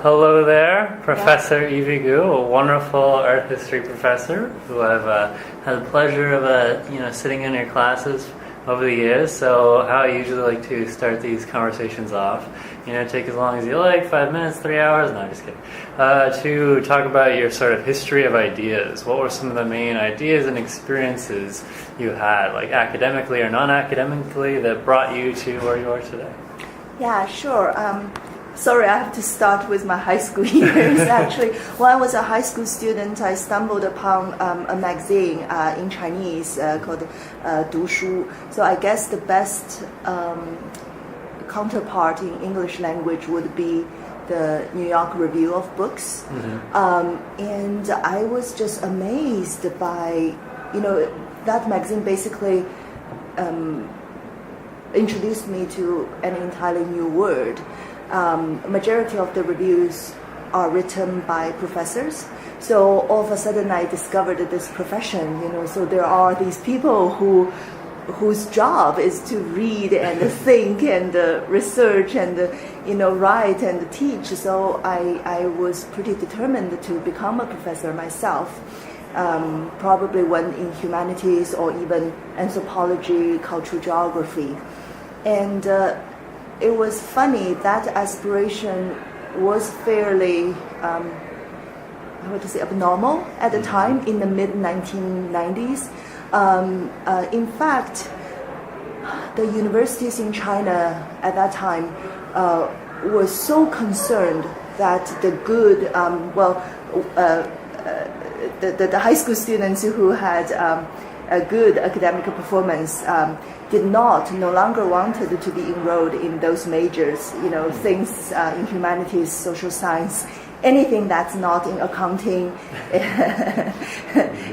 Hello there, Professor Evie, a wonderful art history professor who I've had the pleasure of sitting in your classes over the years. So how I usually like to start these conversations off, take as long as you like, 5 minutes, 3 hours, no, just kidding, to talk about your sort of history of ideas. What were some of the main ideas and experiences you had, like academically or non-academically, that brought you to where you are today? Yeah, sure. Sorry, I have to start with my high school years, actually. When I was a high school student, I stumbled upon a magazine in Chinese called 读书. So I guess the best counterpart in English language would be the New York Review of Books. Mm-hmm. And I was just amazed by, that magazine basically introduced me to an entirely new world. Majority of the reviews are written by professors. So all of a sudden I discovered this profession, so there are these people whose job is to read and think and research and, write and teach. So I was pretty determined to become a professor myself. Probably one in humanities or even anthropology, cultural geography. And it was funny, that aspiration was fairly, abnormal at the time in the mid-1990s. In fact, the universities in China at that time were so concerned that the good, the high school students who had a good academic performance no longer wanted to be enrolled in those majors, things in humanities, social science, anything that's not in accounting,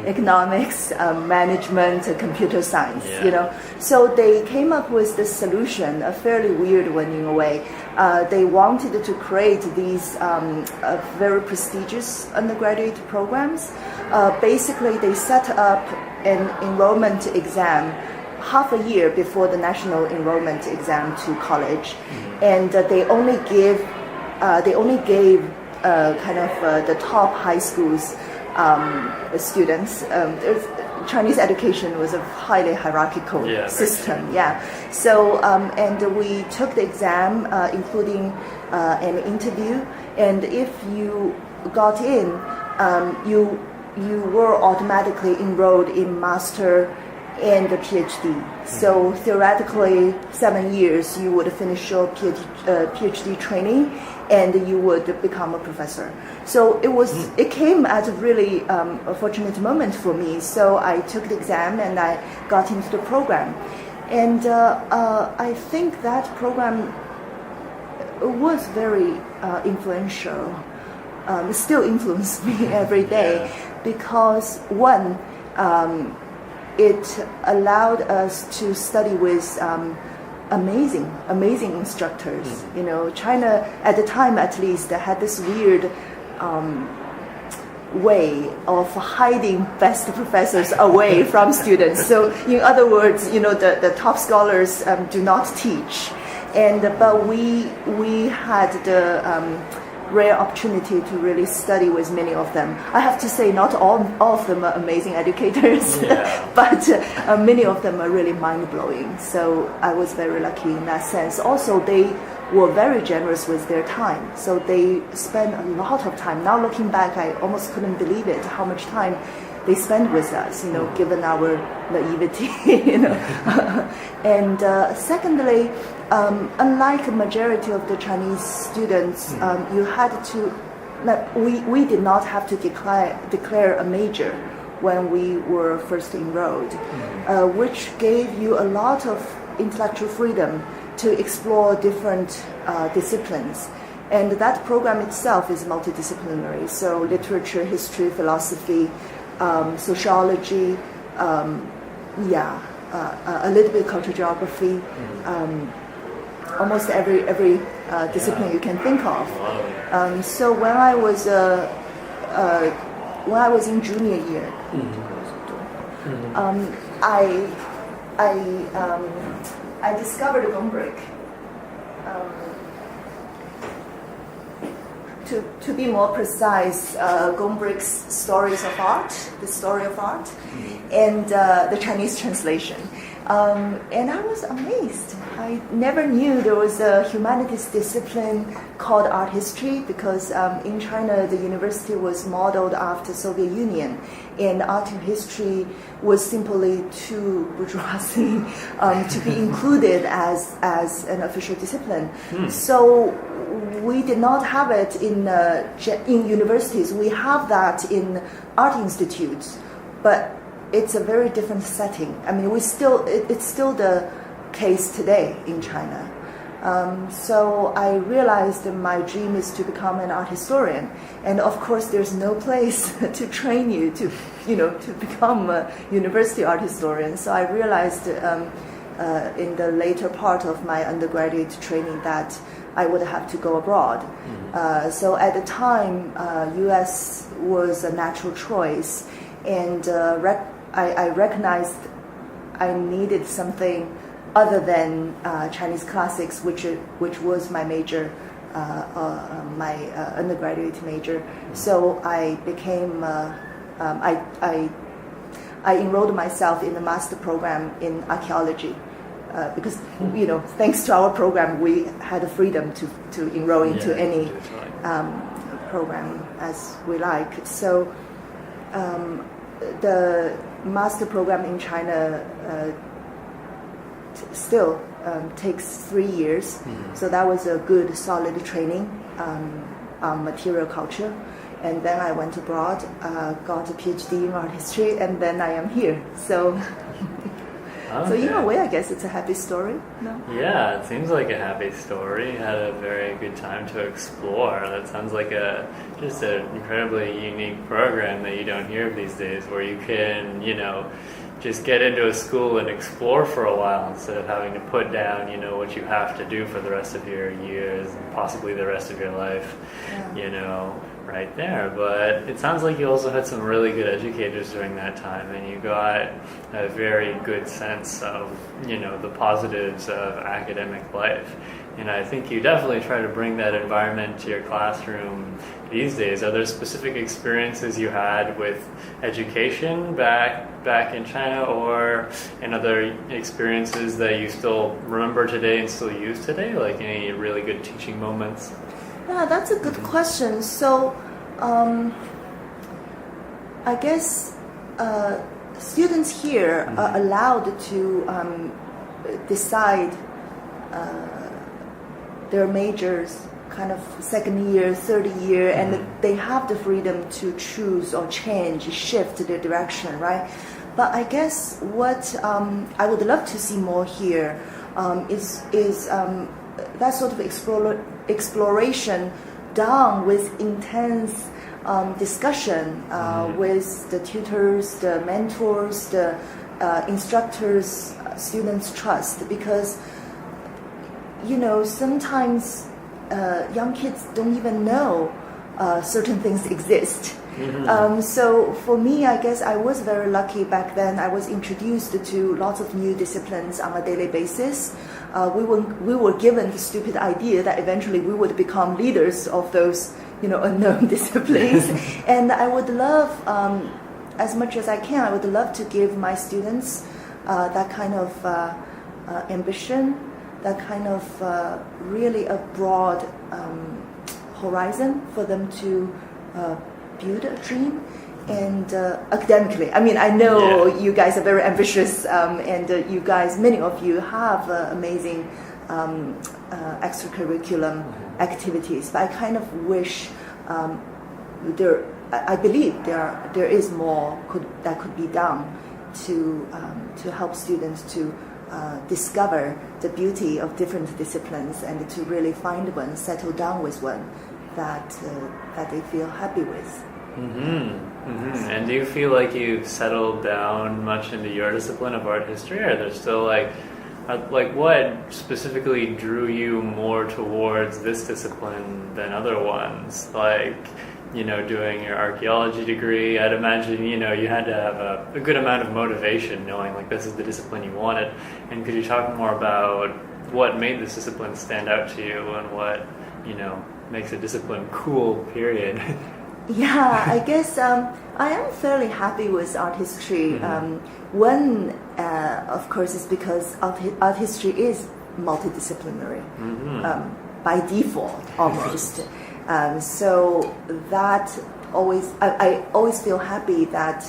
economics, management, computer science, So they came up with this solution, a fairly weird one in a way. They wanted to create these very prestigious undergraduate programs. Basically, they set up an enrollment exam half a year before the national enrollment exam to college, and they only gave the top high schools students. Chinese education was a highly hierarchical system. Yeah. So and we took the exam, including an interview, and if you got in, you were automatically enrolled in master and a PhD. So theoretically, 7 years you would finish your PhD training, and you would become a professor. So it came at a really fortunate moment for me. So I took the exam and I got into the program, and I think that program was very influential. It still influences me every day, because one, it allowed us to study with amazing instructors. China at the time, at least, had this weird way of hiding best professors away from students. So in other words, the top scholars do not teach, but we had the rare opportunity to really study with many of them. I have to say, not all of them are amazing educators, but many of them are really mind-blowing. So I was very lucky in that sense. Also, they were very generous with their time. So they spent a lot of time. Now looking back, I almost couldn't believe it, how much time they spend with us, given our naivety, And secondly, unlike a majority of the Chinese students, you had to, we did not have to declare a major when we were first enrolled, which gave you a lot of intellectual freedom to explore different disciplines. And that program itself is multidisciplinary, so literature, history, philosophy, sociology, a little bit cultural geography, almost every discipline you can think of. So when I was in junior year, I discovered Gombrick. to be more precise, Gombrich's Stories of Art, the Story of Art, and the Chinese translation. And I was amazed. I never knew there was a humanities discipline called art history, because in China the university was modeled after Soviet Union, and art history was simply too bourgeoisie to be included as an official discipline. So we did not have it in universities. We have that in art institutes, but it's a very different setting. I mean, it's still the case today in China. So I realized that my dream is to become an art historian, and of course, there's no place to train you to become a university art historian. So I realized in the later part of my undergraduate training that I would have to go abroad. So at the time, U.S. was a natural choice, and I recognized I needed something other than Chinese classics, which was my major, my undergraduate major. So I became, I enrolled myself in the master program in archaeology. Because thanks to our program, we had the freedom to enroll into any program as we like. So the master program in China still takes 3 years. So that was a good, solid training on material culture. And then I went abroad, got a PhD in art history, and then I am here. So. Okay. So in a way, I guess it's a happy story. No? Yeah, it seems like a happy story. You had a very good time to explore. That sounds like just an incredibly unique program that you don't hear of these days, where you can, just get into a school and explore for a while instead of having to put down, what you have to do for the rest of your years and possibly the rest of your life, right there. But it sounds like you also had some really good educators during that time, and you got a very good sense of, the positives of academic life. And I think you definitely try to bring that environment to your classroom these days. Are there specific experiences you had with education back in China, or in other experiences that you still remember today and still use today? Like any really good teaching moments? Yeah, that's a good question. So, I guess students here are allowed to decide their majors kind of second year, third year, and they have the freedom to choose or change, shift their direction, right? But I guess what I would love to see more here is that sort of exploration done with intense discussion with the tutors, the mentors, the instructors, students' trust, because sometimes young kids don't even know certain things exist. So for me, I guess I was very lucky back then. I was introduced to lots of new disciplines on a daily basis. We were given the stupid idea that eventually we would become leaders of those unknown disciplines. And I would love, as much as I can, I would love to give my students that kind of ambition, that kind of really a broad horizon for them to build a dream. And academically, I mean, I know you guys are very ambitious, and you guys, many of you have amazing extracurriculum activities. But I kind of wish I believe there is more that could be done to help students to discover the beauty of different disciplines and to really find one, settle down with one that they feel happy with. And do you feel like you've settled down much into your discipline of art history, or there's still like what specifically drew you more towards this discipline than other ones? Like, doing your archaeology degree, I'd imagine, you had to have a good amount of motivation knowing like this is the discipline you wanted. And could you talk more about what made this discipline stand out to you and what, makes a discipline cool, period. Yeah, I guess I am fairly happy with art history. One, of course, is because art history is multidisciplinary by default, almost. So that I always feel happy that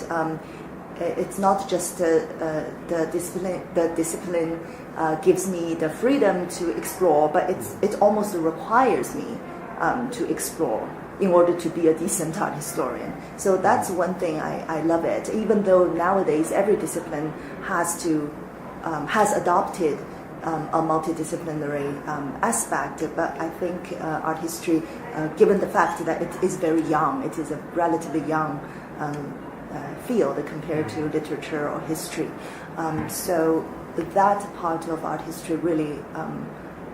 it's not just the discipline gives me the freedom to explore, but it almost requires me to explore in order to be a decent art historian. So that's one thing I love it. Even though nowadays every discipline has adopted a multidisciplinary aspect, but I think art history, given the fact that it is very young, it is a relatively young field compared to literature or history. So that part of art history really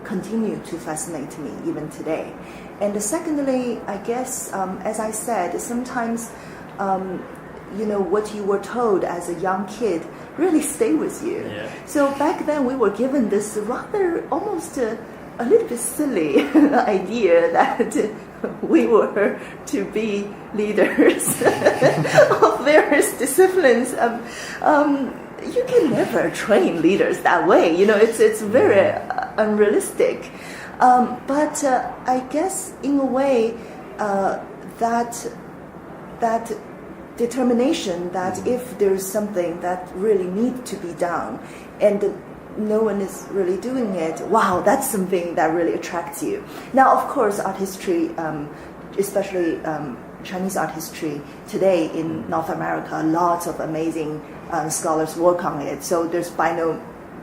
continue to fascinate me even today. And secondly, I guess, as I said, sometimes, what you were told as a young kid really stay with you. Yeah. So back then we were given this rather almost a little bit silly idea that we were to be leaders of various disciplines. You can never train leaders that way. It's very unrealistic. But I guess in a way that determination that if there's something that really needs to be done and no one is really doing it, wow, that's something that really attracts you. Now, of course, art history, especially Chinese art history today in North America, lots of amazing scholars work on it. So there's by no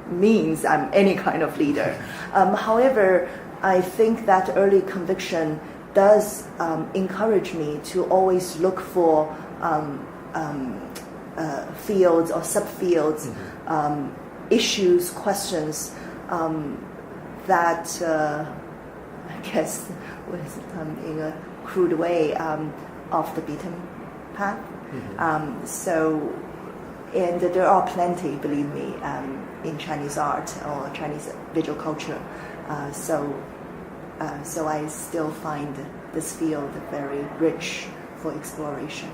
means I'm any kind of leader. However, I think that early conviction does encourage me to always look for fields or subfields, issues, questions that I guess was in a crude way off the beaten path. And there are plenty, believe me, in Chinese art or Chinese visual culture. So I still find this field very rich for exploration.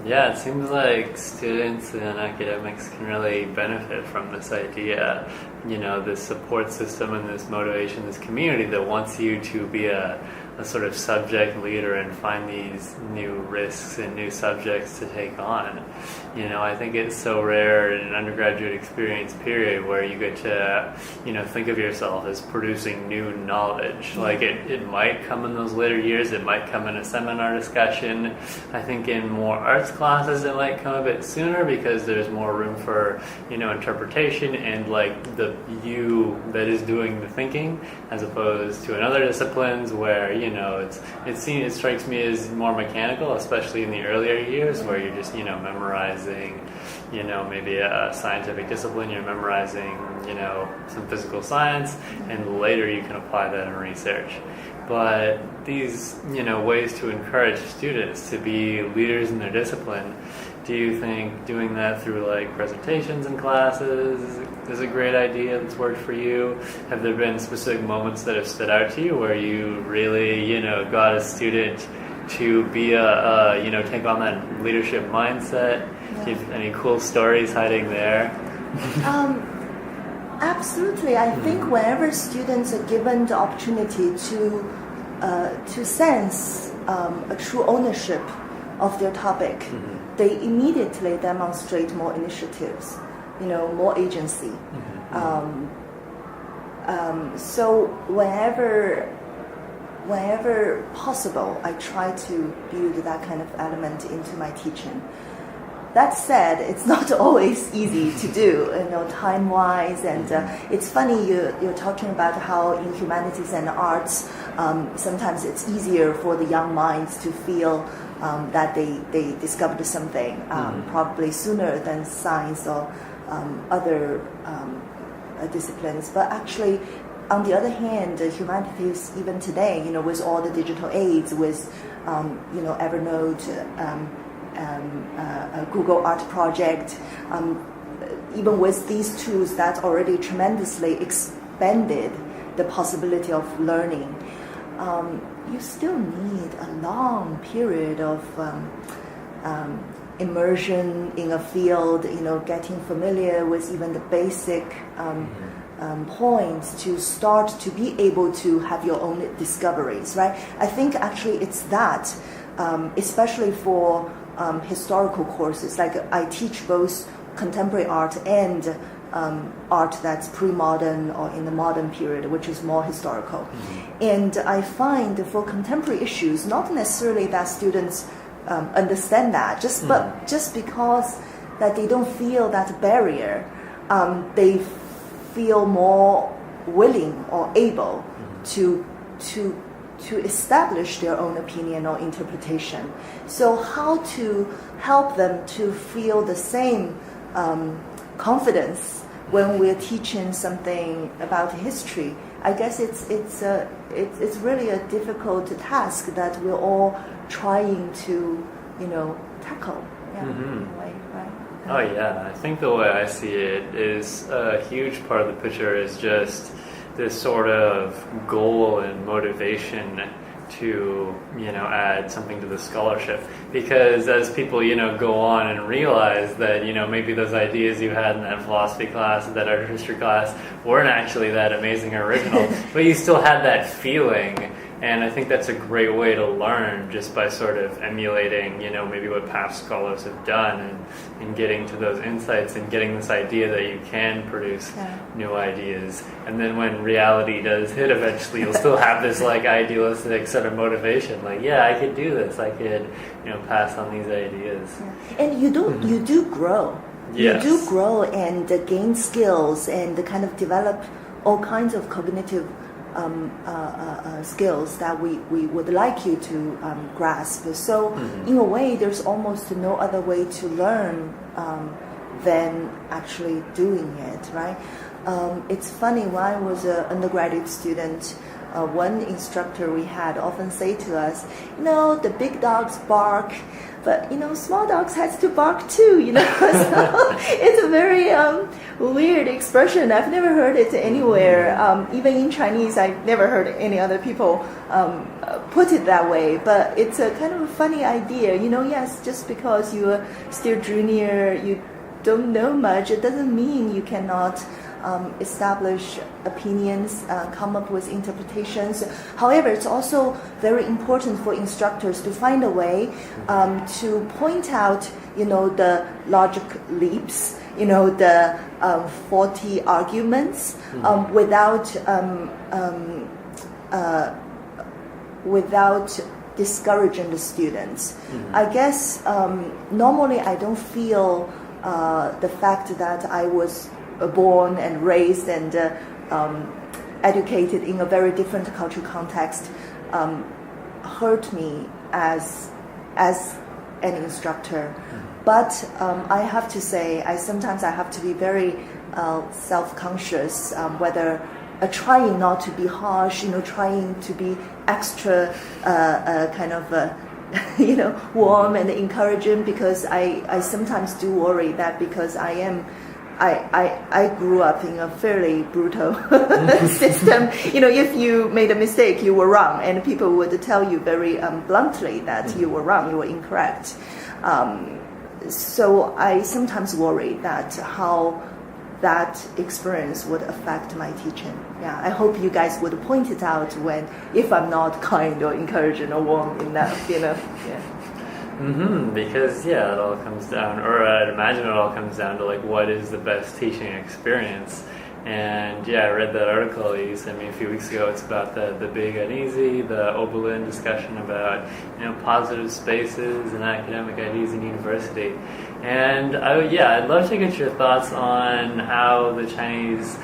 Yeah, it seems like students and academics can really benefit from this idea, this support system and this motivation, this community that wants you to be a sort of subject leader and find these new risks and new subjects to take on. I think it's so rare in an undergraduate experience period where you get to, think of yourself as producing new knowledge. Like it might come in those later years, it might come in a seminar discussion. I think in more arts classes it might come a bit sooner because there's more room for, interpretation and like the you that is doing the thinking, as opposed to in other disciplines where, it strikes me as more mechanical, especially in the earlier years where you're just, memorizing, maybe a scientific discipline, you're memorizing, some physical science, and later you can apply that in research. But these, ways to encourage students to be leaders in their discipline, do you think doing that through like presentations in classes is a great idea that's worked for you? Have there been specific moments that have stood out to you where you really, got a student to be take on that leadership mindset? Yeah. Do you have any cool stories hiding there? Absolutely. I think whenever students are given the opportunity to sense a true ownership of their topic, they immediately demonstrate more initiatives, more agency. So whenever possible, I try to build that kind of element into my teaching. That said, it's not always easy to do, time-wise, and it's funny you're talking about how in humanities and arts, sometimes it's easier for the young minds to feel that they discovered something probably sooner than science or other disciplines. But actually, on the other hand, humanities even today, with all the digital aids, with Evernote, Google Art Project, even with these tools that already tremendously expanded the possibility of learning. you still need a long period of immersion in a field, getting familiar with even the basic points to start to be able to have your own discoveries, right? I think actually it's that, especially for historical courses. Like I teach both contemporary art and art that's pre-modern or in the modern period, which is more historical. Mm-hmm. And I find for contemporary issues, not necessarily that students understand that, but just because that they don't feel that barrier, they feel more willing or able to establish their own opinion or interpretation. So how to help them to feel the same confidence when we're teaching something about history? I guess it's really a difficult task that we're all trying to tackle. Yeah, in a way, right? Oh yeah, I think the way I see it is a huge part of the picture is just this sort of goal and motivation to add something to the scholarship, because as people go on and realize that maybe those ideas you had in that philosophy class, that art history class, weren't actually that amazing or original, but you still had that feeling. And I think that's a great way to learn, just by sort of emulating, maybe what past scholars have done, and getting to those insights and getting this idea that you can produce new ideas. And then when reality does hit eventually, you'll still have this idealistic sort of motivation, I could do this, I could, pass on these ideas. Yeah. And you do grow. Yes. You do grow and gain skills and kind of develop all kinds of cognitive skills that we would like you to grasp. So in a way, there's almost no other way to learn than actually doing it, right? It's funny, when I was an undergraduate student, one instructor we had often say to us, the big dogs bark, but small dogs has to bark too, So it's a very weird expression. I've never heard it anywhere. Even in Chinese, I've never heard any other people put it that way. But it's a kind of a funny idea. Yes, just because you're still junior, you don't know much, it doesn't mean you cannot establish opinions, come up with interpretations. However, it's also very important for instructors to find a way to point out, the logic leaps, the faulty arguments, without discouraging the students. I guess normally I don't feel the fact that I was born and raised and educated in a very different cultural context hurt me as an instructor. But I have to say, sometimes I have to be very self-conscious, whether trying not to be harsh, trying to be extra warm and encouraging, because I sometimes do worry that because I grew up in a fairly brutal system. If you made a mistake, you were wrong, and people would tell you very bluntly that you were wrong, you were incorrect. So I sometimes worry that how that experience would affect my teaching. Yeah, I hope you guys would point it out if I'm not kind or encouraging or warm enough. Yeah. Because it all comes down, or I'd imagine it all comes down to what is the best teaching experience. And I read that article you sent me a few weeks ago. It's about the big uneasy, the Oberlin discussion about positive spaces and academic ideas in university. And I'd love to get your thoughts on how the Chinese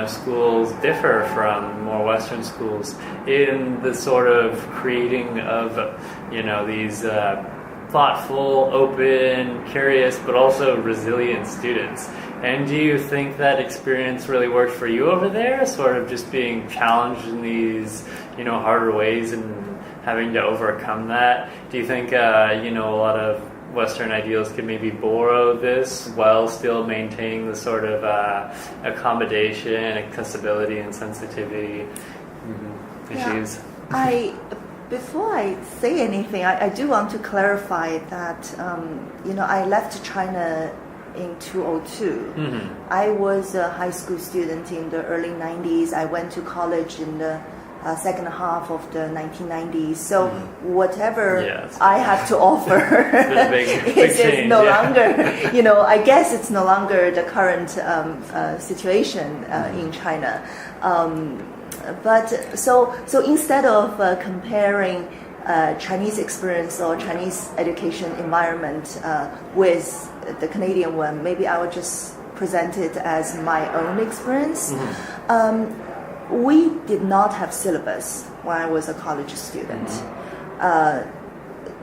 schools differ from more Western schools in the sort of creating of these thoughtful, open, curious, but also resilient students. And do you think that experience really worked for you over there, sort of just being challenged in these, harder ways and having to overcome that? Do you think, a lot of Western ideals could maybe borrow this while still maintaining the sort of accommodation, accessibility, and sensitivity issues? Before I say anything, I do want to clarify that I left China in 2002. I was a high school student in the early 90s. I went to college in the second half of the 1990s. So whatever I have to offer is no longer, I guess it's no longer the current situation in China. But so instead of comparing Chinese experience or Chinese education environment with the Canadian one, maybe I would just present it as my own experience. We did not have syllabus when I was a college student.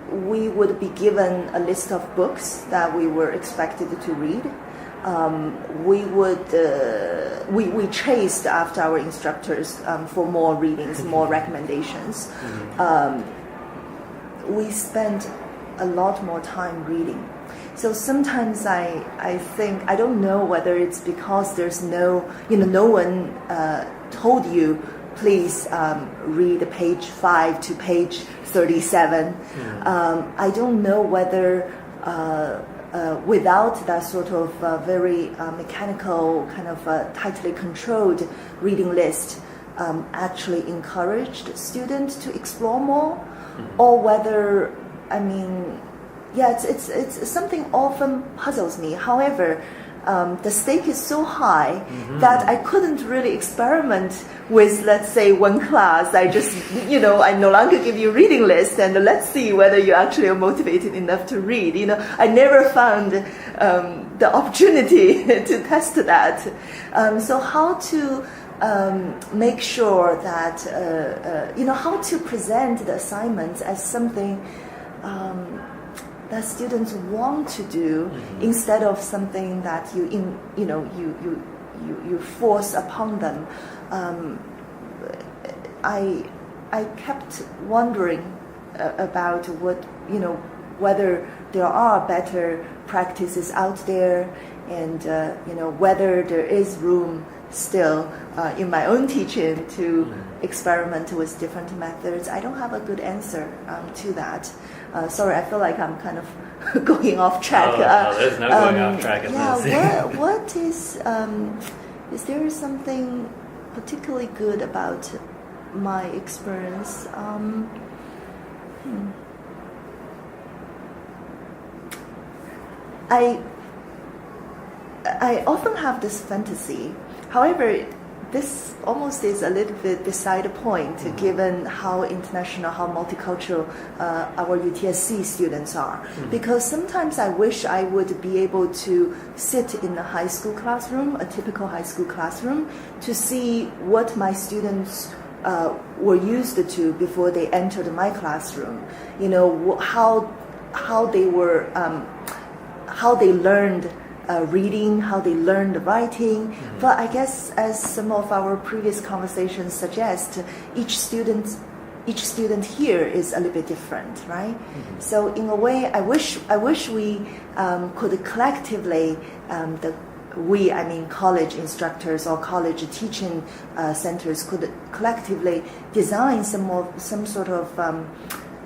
We would be given a list of books that we were expected to read. We chased after our instructors for more readings, more recommendations. We spent a lot more time reading. So sometimes I think, I don't know whether it's because there's no one told you, please read page 5 to page 37. I don't know whether without that sort of very mechanical, kind of tightly controlled reading list, actually encouraged students to explore more, or whether, it's something often puzzles me. However, the stake is so high that I couldn't really experiment with, let's say, one class. I just, I no longer give you a reading list and let's see whether you actually are motivated enough to read. I never found the opportunity to test that. So how to make sure that, how to present the assignments as something that students want to do instead of something that you force upon them. I kept wondering about whether there are better practices out there, and whether there is room still in my own teaching to experiment with different methods. I don't have a good answer to that. Sorry, I feel like I'm kind of going off track. No, there's no going off track in this. What is there something particularly good about my experience? I often have this fantasy. However, this almost is a little bit beside the point, given how international, how multicultural our UTSC students are. Because sometimes I wish I would be able to sit in a high school classroom, a typical high school classroom, to see what my students were used to before they entered my classroom. How they were, how they learned reading, how they learned writing. But I guess, as some of our previous conversations suggest, each student here is a little bit different, right? So in a way, I wish we could collectively, college instructors or college teaching centers could collectively design some sort of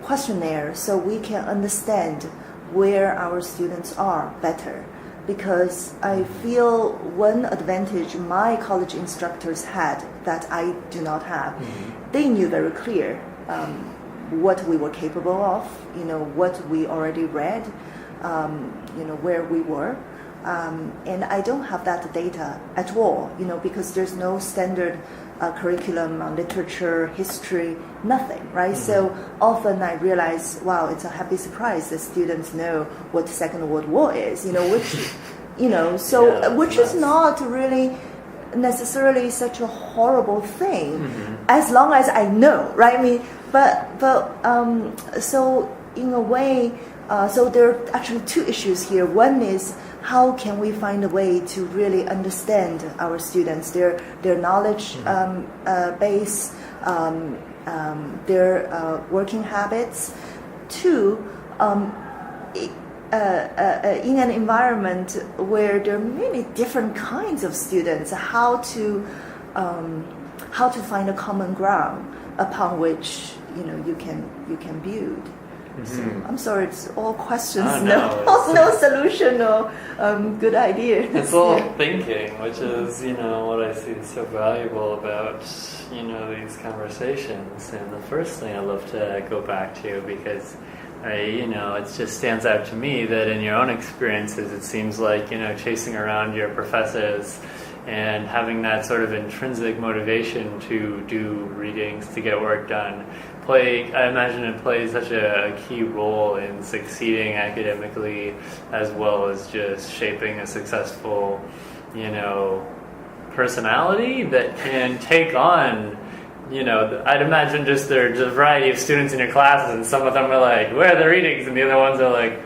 questionnaire so we can understand where our students are better. Because I feel one advantage my college instructors had that I do not have. They knew very clear what we were capable of, what we already read, where we were. And I don't have that data at all, because there's no standard curriculum on literature, history, nothing, right? So often I realize, wow, it's a happy surprise that students know what the Second World War is, which is not really necessarily such a horrible thing, as long as I know, right? So in a way, so there are actually two issues here. One is, how can we find a way to really understand our students, their knowledge base, their working habits? Two, in an environment where there are many different kinds of students, how to find a common ground upon which you can build. Mm-hmm. So I'm sorry, it's all questions, no no solution or good idea. It's all thinking, which is what I see is so valuable about these conversations. And the first thing I love to go back to, because it just stands out to me that in your own experiences, it seems like chasing around your professors and having that sort of intrinsic motivation to do readings, to get work done, I imagine it plays such a key role in succeeding academically, as well as just shaping a successful, personality that can take on, I'd imagine just there's a variety of students in your classes, and some of them are like, where are the readings? And the other ones are like,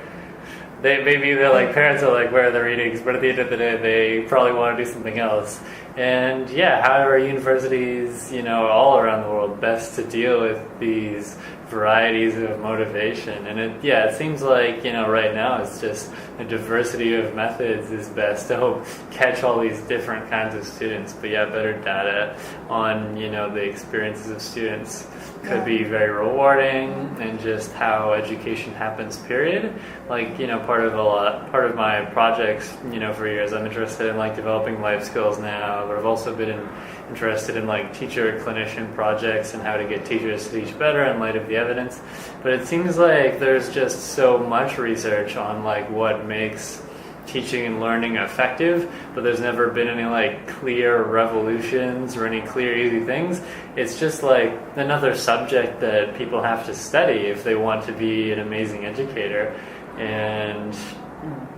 they're like, parents are like, where are the readings? But at the end of the day, they probably want to do something else. And how are universities, all around the world, best to deal with these varieties of motivation? And it seems like, right now it's just a diversity of methods is best to help catch all these different kinds of students. But better data on, the experiences of students could be very rewarding, and just how education happens, period. Like, part of my projects, for years, I'm interested in developing life skills now, but I've also been interested in teacher clinician projects and how to get teachers to teach better in light of the evidence. But it seems like there's just so much research on what makes teaching and learning effective, but there's never been any clear revolutions or any clear easy things. It's just another subject that people have to study if they want to be an amazing educator. And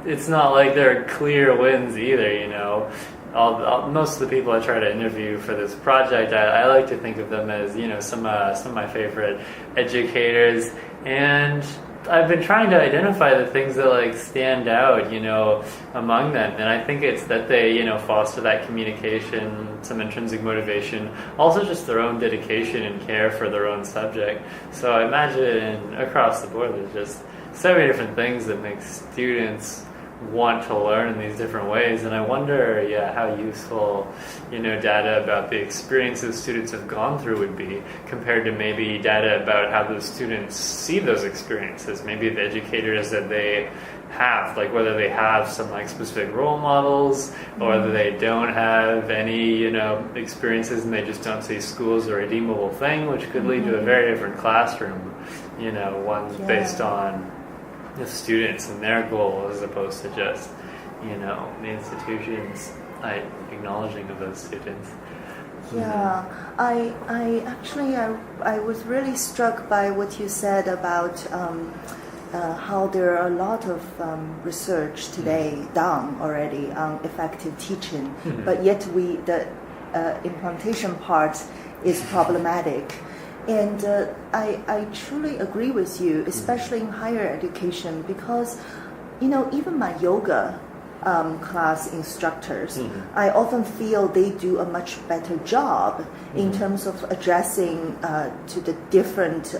it's not like there are clear wins either, most of the people I try to interview for this project, I like to think of them as, some of my favorite educators. And I've been trying to identify the things that stand out, among them. And I think it's that they, foster that communication, some intrinsic motivation, also just their own dedication and care for their own subject. So I imagine across the board, there's just so many different things that make students want to learn in these different ways. And I wonder, how useful, data about the experiences students have gone through would be compared to maybe data about how those students see those experiences. Maybe the educators that they have, whether they have some specific role models, or whether they don't have any, experiences and they just don't see school as a redeemable thing, which could lead to a very different classroom, one based on the students and their goals, as opposed to just, the institutions acknowledging of those students. Yeah, I actually was really struck by what you said about how there are a lot of research today done already on effective teaching, but yet the implementation part is problematic. And I truly agree with you, especially in higher education, because, even my yoga class instructors, I often feel they do a much better job in terms of addressing to the different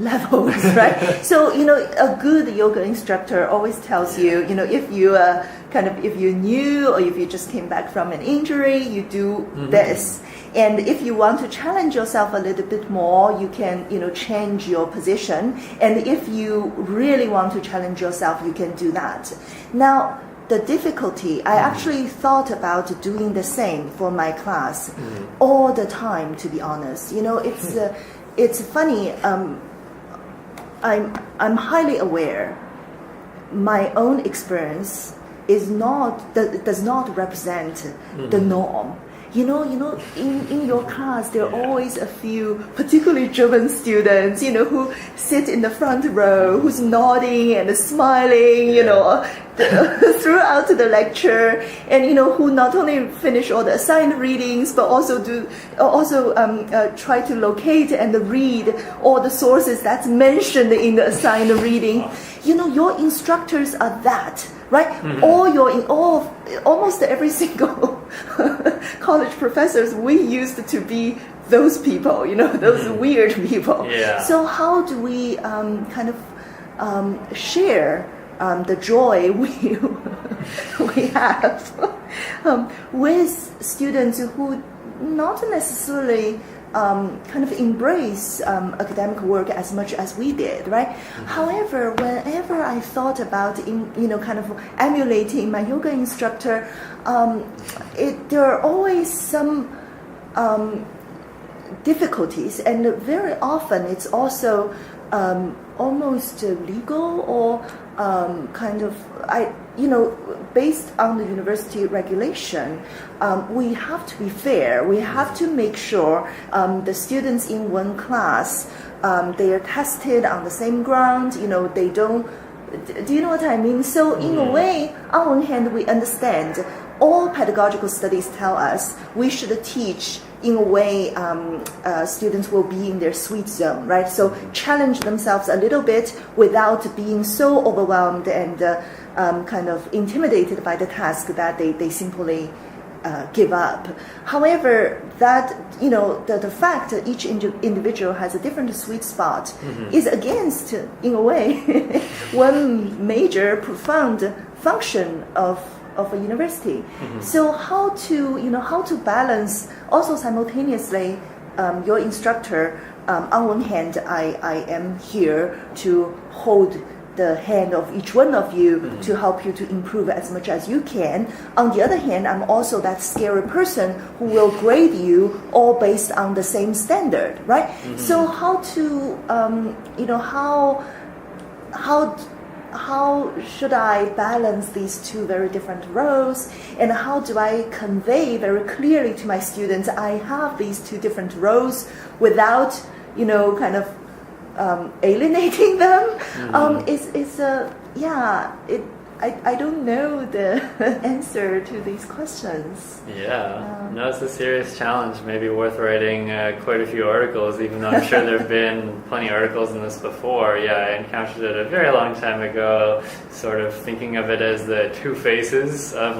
levels, right? So, a good yoga instructor always tells you, if you if you're new or if you just came back from an injury, you do this. And if you want to challenge yourself a little bit more, you can, change your position. And if you really want to challenge yourself, you can do that. Now, the difficulty, I actually thought about doing the same for my class all the time, to be honest. It's funny. I'm highly aware my own experience does not represent the norm. In your class, there are always a few particularly driven students, who sit in the front row, who's nodding and smiling, throughout the lecture, and who not only finish all the assigned readings, but also try to locate and read all the sources that's mentioned in the assigned reading. Your instructors are that, right? Almost every single college professors we used to be those people, those weird people. Yeah. So how do we share the joy we have with students who not necessarily kind of embrace academic work as much as we did, right? Mm-hmm. However, whenever I thought about kind of emulating my yoga instructor, there are always some difficulties, and very often it's also almost legal or kind of based on the university regulation, we have to be fair. We have to make sure the students in one class, they are tested on the same ground. They don't. Do you know what I mean? So in a way, on one hand, we understand all pedagogical studies tell us we should teach in a way students will be in their sweet zone, right? So challenge themselves a little bit without being so overwhelmed and kind of intimidated by the task that they simply give up. However, that the fact that each individual has a different sweet spot is against, in a way, one major profound function of a university. So how to balance also simultaneously your instructor, on one hand I am here to hold the hand of each one of you to help you to improve as much as you can. On the other hand, I'm also that scary person who will grade you all based on the same standard, right? So how to how should I balance these two very different roles, and how do I convey very clearly to my students I have these two different roles without kind of alienating them? I don't know the answer to these questions. No, it's a serious challenge. Maybe worth writing quite a few articles, even though I'm sure there have been plenty of articles in this before. I encountered it a very long time ago, sort of thinking of it as the two faces of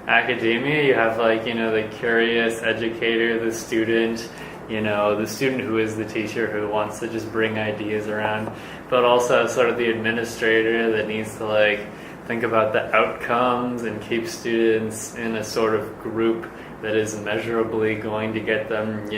academia. You have the curious educator, the student, the student who is the teacher who wants to just bring ideas around, but also sort of the administrator that needs to think about the outcomes and keep students in a sort of group that is measurably going to get them,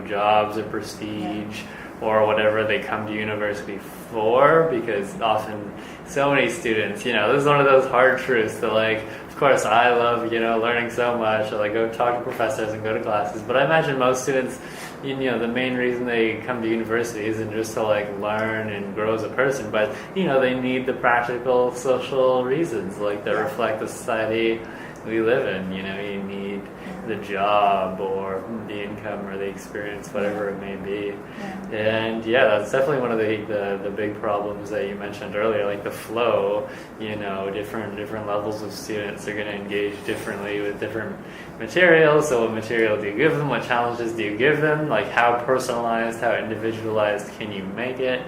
jobs or prestige or whatever they come to university for, because often so many students, this is one of those hard truths that of course I love, learning so much. I go talk to professors and go to classes, but I imagine most students, the main reason they come to university isn't just to learn and grow as a person, but they need the practical social reasons that reflect the society we live in. You need the job or the income or the experience, whatever it may be. And that's definitely one of the big problems that you mentioned earlier, the flow. Different levels of students are going to engage differently with different materials. So what material do you give them? What challenges do you give them? How personalized, how individualized can you make it?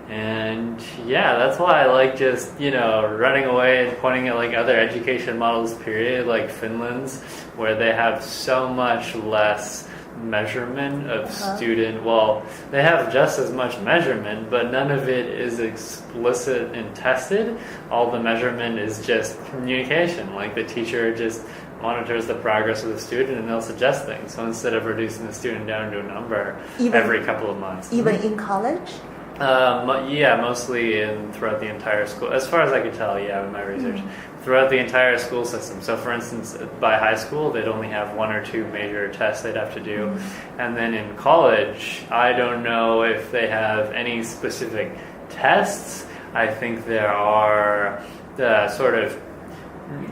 And that's why I like just running away and pointing at other education models, period, like Finland's, where they have so much less measurement of student. Well, they have just as much measurement, but none of it is explicit and tested. All the measurement is just communication. The teacher just monitors the progress of the student and they'll suggest things. So instead of reducing the student down to a number every couple of months. Even in college? Mostly throughout the entire school. As far as I could tell, in my research. Throughout the entire school system. So for instance, by high school, they'd only have one or two major tests they'd have to do. And then in college, I don't know if they have any specific tests. I think there are the sort of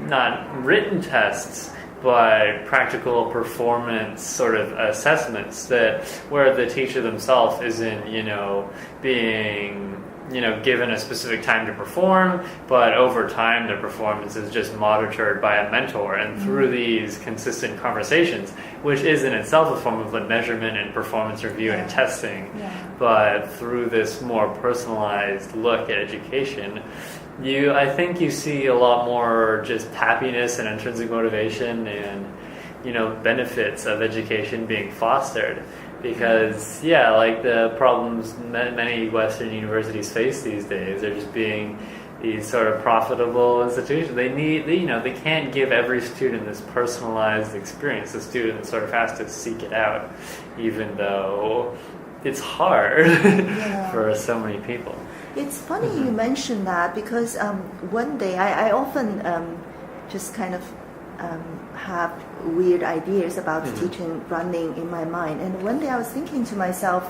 not written tests, but practical performance sort of assessments where the teacher themselves isn't, being, given a specific time to perform, but over time their performance is just monitored by a mentor, and through these consistent conversations, which is in itself a form of measurement and performance review and testing, but through this more personalized look at education, I think you see a lot more just happiness and intrinsic motivation and, benefits of education being fostered. Because, the problems many Western universities face these days are just being, these sort of profitable institutions. They can't give every student this personalized experience. The student sort of has to seek it out, even though it's hard for so many people. It's funny you mentioned that, because one day I often just kind of have weird ideas about teaching running in my mind. And one day I was thinking to myself,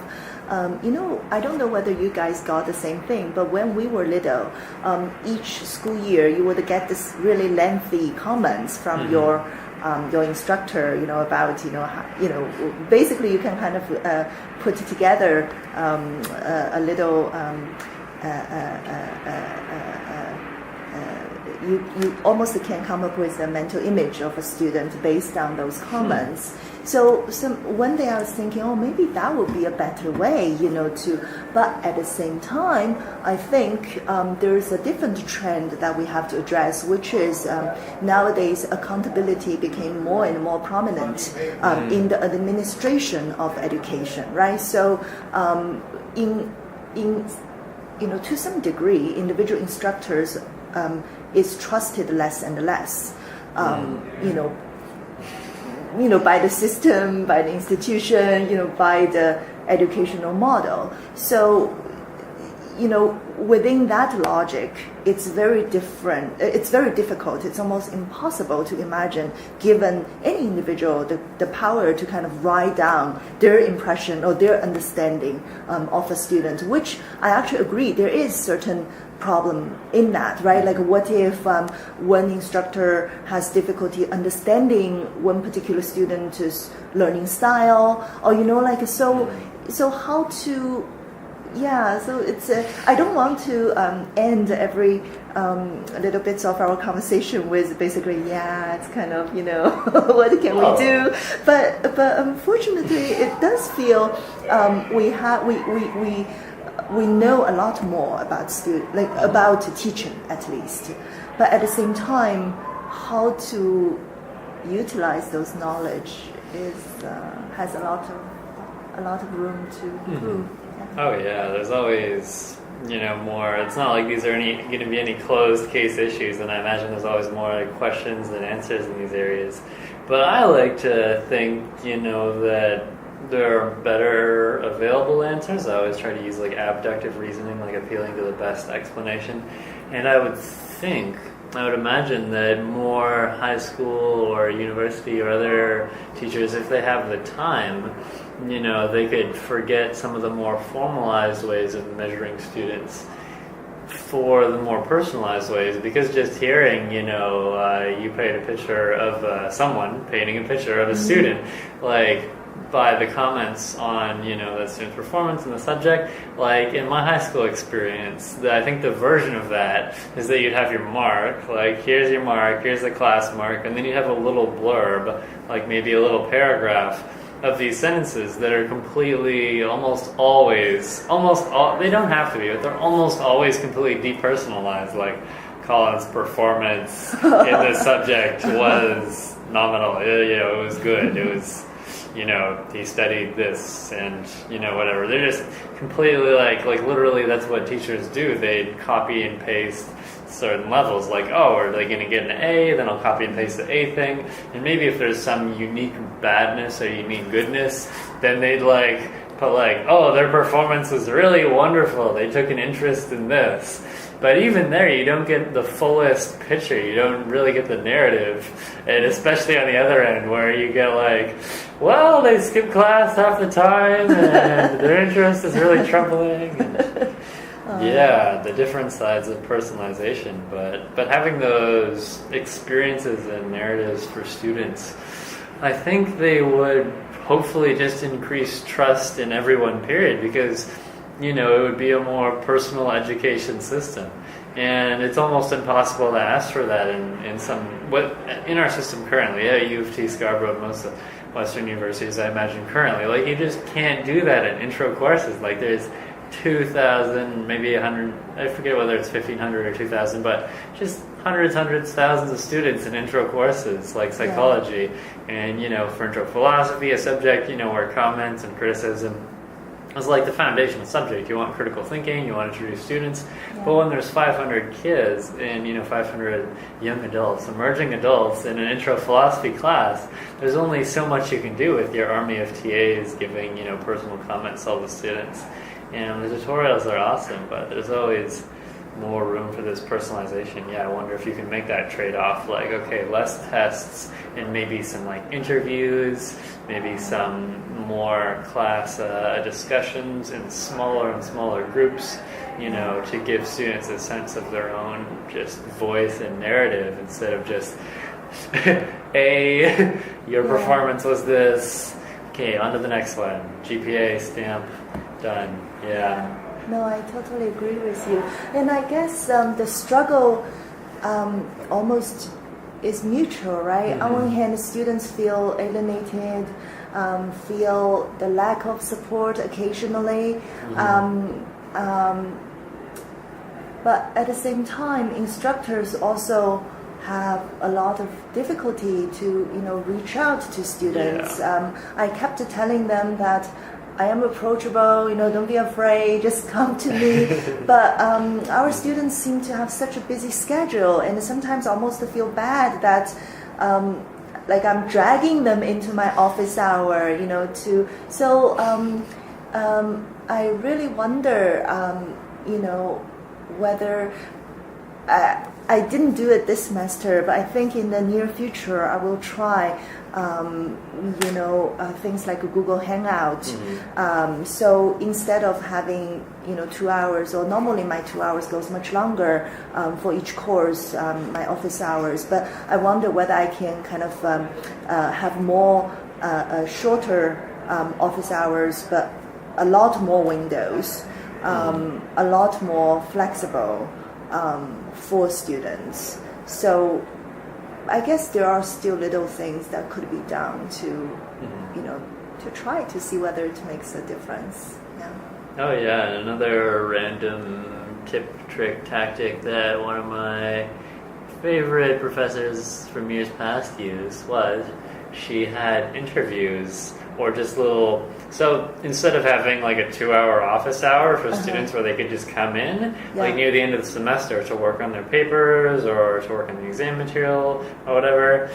I don't know whether you guys got the same thing, but when we were little, each school year you would get this really lengthy comments from your instructor, about, basically you can kind of put together a little. You almost can come up with a mental image of a student based on those comments. So one day I was thinking, maybe that would be a better way, but at the same time, I think there's a different trend that we have to address, which is nowadays accountability became more and more prominent in the administration of education, right? So to some degree, individual instructors is trusted less and less, by the system, by the institution, by the educational model. So, within that logic, it's very different. It's very difficult. It's almost impossible to imagine, given any individual the power to kind of write down their impression or their understanding of a student, which I actually agree there is certain problem in that, right? Like, what if one instructor has difficulty understanding one particular student's learning style, or so how to. Yeah, so it's. I don't want to end every little bits of our conversation with basically, it's kind of, what can we do? But unfortunately, it does feel we know a lot more about about teaching, at least. But at the same time, how to utilize those knowledge has a lot of room to improve. Oh yeah, there's always, more. It's not like these are going to be any closed case issues, and I imagine there's always more questions than answers in these areas. But I like to think, that there are better available answers. I always try to use abductive reasoning, appealing to the best explanation. And I would imagine that more high school or university or other teachers, if they have the time, they could forget some of the more formalized ways of measuring students for the more personalized ways, because just hearing, you paint a picture of someone painting a picture of a student, by the comments on, that student's performance and the subject, in my high school experience, I think the version of that is that you'd have your mark, here's your mark, here's the class mark, and then you have a little blurb, maybe a little paragraph of these sentences that are completely, they don't have to be, but they're almost always completely depersonalized, Colin's performance in this subject was nominal, it was good, it was, he studied this and, whatever. They're just completely literally that's what teachers do. They copy and paste certain levels, are they going to get an A? Then I'll copy and paste the A thing. And maybe if there's some unique badness or unique goodness, then they'd put their performance was really wonderful. They took an interest in this. But even there, you don't get the fullest picture. You don't really get the narrative. And especially on the other end, where you get they skip class half the time, and their interest is really troubling. And the different sides of personalization. But having those experiences and narratives for students, I think they would hopefully just increase trust in everyone, period, because it would be a more personal education system. And it's almost impossible to ask for that in our system currently. At U of T, Scarborough, and most of Western universities, I imagine currently. You just can't do that in intro courses. There's 2,000, maybe 100, I forget whether it's 1,500 or 2,000, but just hundreds, thousands of students in intro courses like psychology. And, for intro philosophy, a subject, where comments and criticism as like the foundational subject. You want critical thinking, you want to introduce students, Yeah. but when there's 500 kids and 500 young adults, emerging adults in an intro philosophy class, there's only so much you can do with your army of TAs giving personal comments to all the students. And the tutorials are awesome, but there's always more room for this personalization. Yeah, I wonder if you can make that trade-off, like, okay, less tests and maybe some like interviews, maybe some more class discussions in smaller and smaller groups, to give students a sense of their own just voice and narrative instead of just, your performance was this, okay, on to the next one, GPA, stamp, done, yeah. No, I totally agree with you. And I guess the struggle almost is mutual, right? Mm-hmm. On one hand, the students feel alienated, feel the lack of support occasionally. Mm-hmm. But at the same time, instructors also have a lot of difficulty to, reach out to students. Yeah. I kept telling them that I am approachable, don't be afraid, just come to me. But our students seem to have such a busy schedule, and sometimes almost feel bad that like I'm dragging them into my office hour, I really wonder, whether I didn't do it this semester, but I think in the near future I will try, things like Google Hangout. Mm-hmm. So instead of having 2 hours, or normally my 2 hours goes much longer for each course, my office hours. But I wonder whether I can kind of have more shorter office hours, but a lot more windows, a lot more flexible for students. So I guess there are still little things that could be done to, to try to see whether it makes a difference. Yeah. Oh yeah, and another random tip, trick, tactic that one of my favorite professors from years past used was she had interviews or just little, so instead of having like a 2-hour office hour for students where they could just come in like near the end of the semester to work on their papers or to work on the exam material or whatever,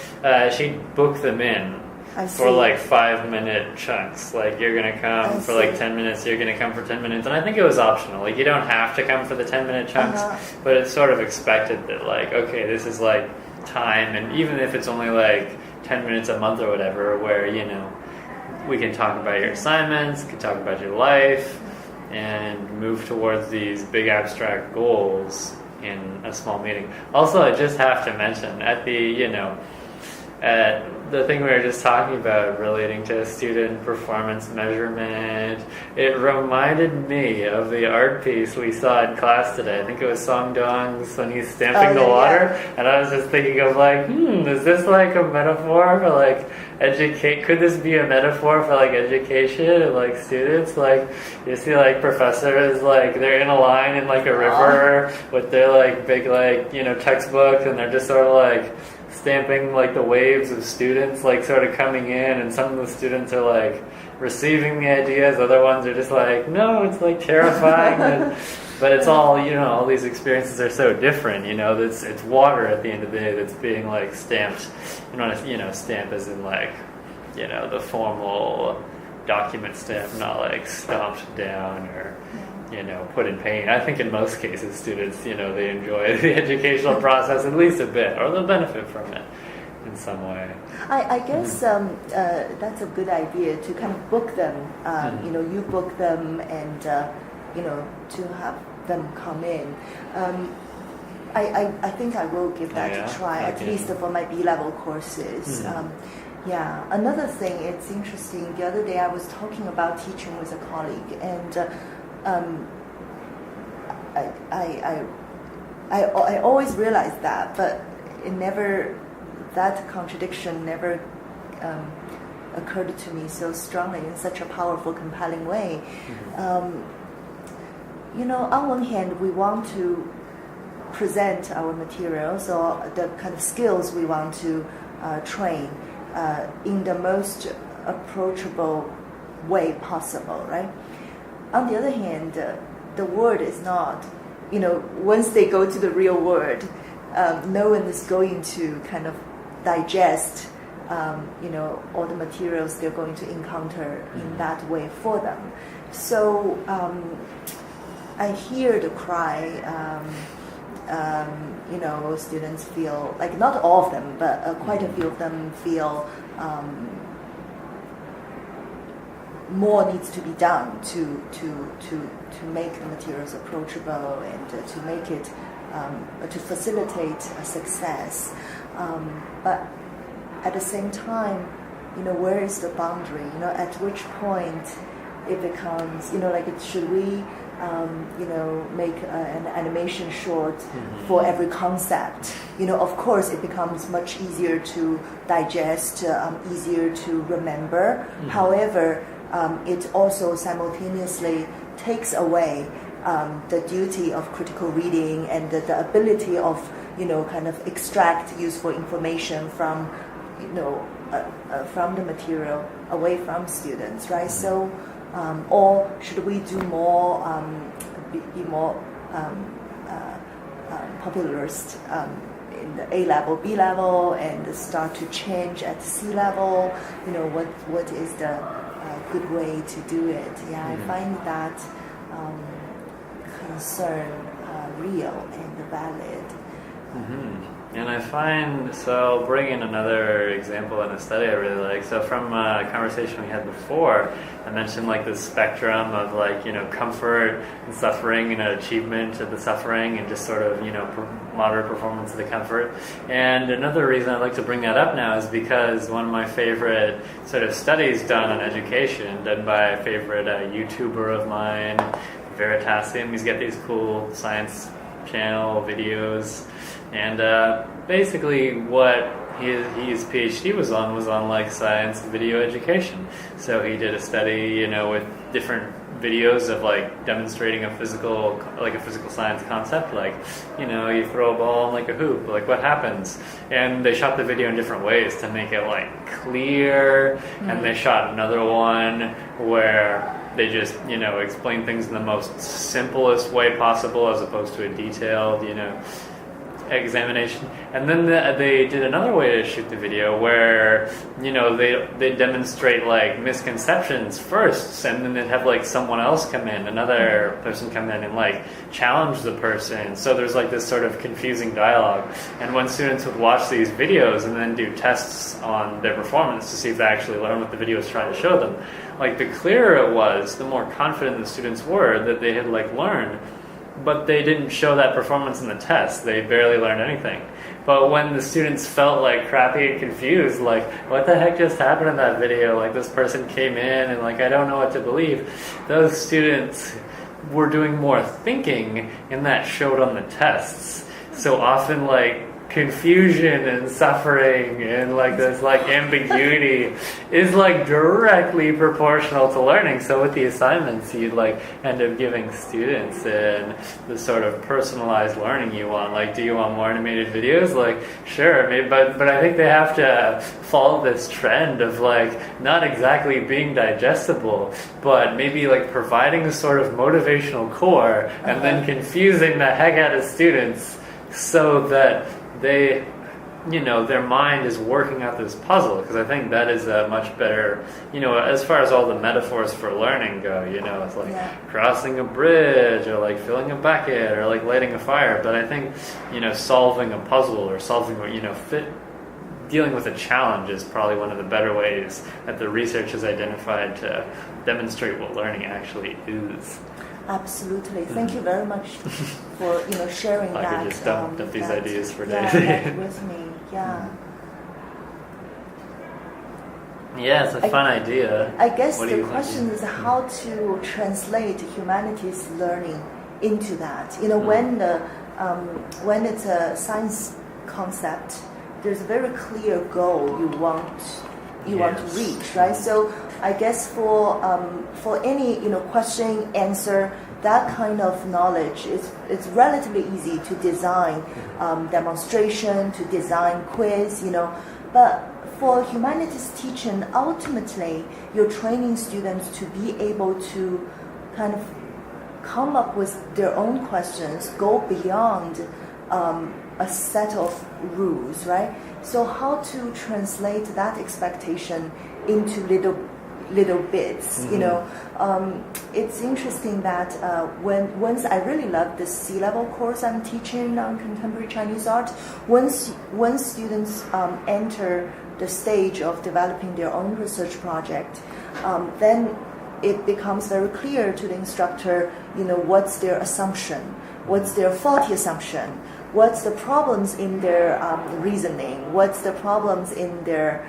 she'd book them in for like 5-minute chunks. Like you're gonna come for like 10 minutes, you're gonna come for 10 minutes, and I think it was optional. Like you don't have to come for the 10-minute chunks, but it's sort of expected that like, okay, this is like time, and even if it's only like 10 minutes a month or whatever, where we can talk about your assignments, can talk about your life, and move towards these big abstract goals in a small meeting. Also, I just have to mention at the at the thing we were just talking about relating to student performance measurement, it reminded me of the art piece we saw in class today. I think it was Song Dong's when he's stamping the water, and I was just thinking of like, is this like a metaphor for like educate? Could this be a metaphor for like education and like students? Like you see like professors, like they're in a line in like a river with their like big like textbooks, and they're just sort of like stamping like the waves of students like sort of coming in, and some of the students are like receiving the ideas, other ones are just like, no, it's like terrifying. But it's all, all these experiences are so different, it's water at the end of the day that's being like stamped. Stamp as in like, the formal document stamp, not like stomped down or put in paint. I think in most cases students, they enjoy the educational process at least a bit, or they'll benefit from it in some way. I guess that's a good idea to kind of book them. You book them and, to have them come in. I think I will give that a try, at least for my B-level courses. Another thing, it's interesting. The other day I was talking about teaching with a colleague, and I always realized that, but that contradiction never occurred to me so strongly in such a powerful, compelling way. On one hand, we want to present our materials or the kind of skills we want to train in the most approachable way possible, right? on the other hand, the word is not, once they go to the real world, no one is going to kind of digest, all the materials they're going to encounter in that way for them. So I hear the cry. Students feel like, not all of them, but quite a few of them feel more needs to be done to make the materials approachable and to make it to facilitate a success. But at the same time, where is the boundary? At which point it becomes, should we make an animation short for every concept? Of course, it becomes much easier to digest, easier to remember. However, it also simultaneously takes away the duty of critical reading and the ability of, kind of extract useful information from, from the material away from students, right? So, or should we do more, be more popularist in the A level, B level, and start to change at C level? What is the good way to do it? Yeah, I find that concern real and valid. And I find, so bring in another example in a study I really like. So from a conversation we had before, I mentioned like the spectrum of like, comfort and suffering and achievement of the suffering and just sort of, moderate performance of the comfort. And another reason I like to bring that up now is because one of my favorite sort of studies done on education, done by a favorite YouTuber of mine, Veritasium. He's got these cool science channel videos. And basically what his PhD was on like science video education. So he did a study, with different videos of like demonstrating a physical science concept, like, you throw a ball in like a hoop, like what happens? And they shot the video in different ways to make it like clear, and they shot another one where they just, explain things in the most simplest way possible as opposed to a detailed, examination. And then they did another way to shoot the video where, they demonstrate like misconceptions first, and then they'd have like someone else come in, another person come in and like challenge the person. So there's like this sort of confusing dialogue. And when students would watch these videos and then do tests on their performance to see if they actually learn what the video was trying to show them, like the clearer it was, the more confident the students were that they had like learned. But they didn't show that performance in the test. They barely learned anything. But when the students felt like crappy and confused, like, what the heck just happened in that video? Like, this person came in and like, I don't know what to believe. Those students were doing more thinking, and that showed on the tests. So often, like, confusion and suffering and like this like ambiguity is like directly proportional to learning. So with the assignments you'd like end up giving students and the sort of personalized learning you want, like, do you want more animated videos? Like, sure, maybe, but I think they have to follow this trend of like not exactly being digestible, but maybe like providing a sort of motivational core and then confusing the heck out of students so that they, their mind is working out this puzzle, because I think that is a much better, as far as all the metaphors for learning go, it's like crossing a bridge or like filling a bucket or like lighting a fire. But I think, solving a puzzle or solving, dealing with a challenge is probably one of the better ways that the research has identified to demonstrate what learning actually is. Absolutely. Thank you very much for sharing that. I could just dump these ideas for days. That with me. Yeah. Yeah, it's a fun idea. I guess the question is how to translate humanities learning into that. When it's a science concept, there's a very clear goal you want to reach, right? So I guess for any question, answer, that kind of knowledge, it's relatively easy to design demonstration, to design quiz, But for humanities teaching, ultimately, you're training students to be able to kind of come up with their own questions, go beyond a set of rules, right? So how to translate that expectation into little bits, you know? It's interesting that once I really love the C-level course I'm teaching on contemporary Chinese art, once students enter the stage of developing their own research project, then it becomes very clear to the instructor, you know, what's their assumption, what's their faulty assumption, what's the problems in their reasoning, what's the problems in their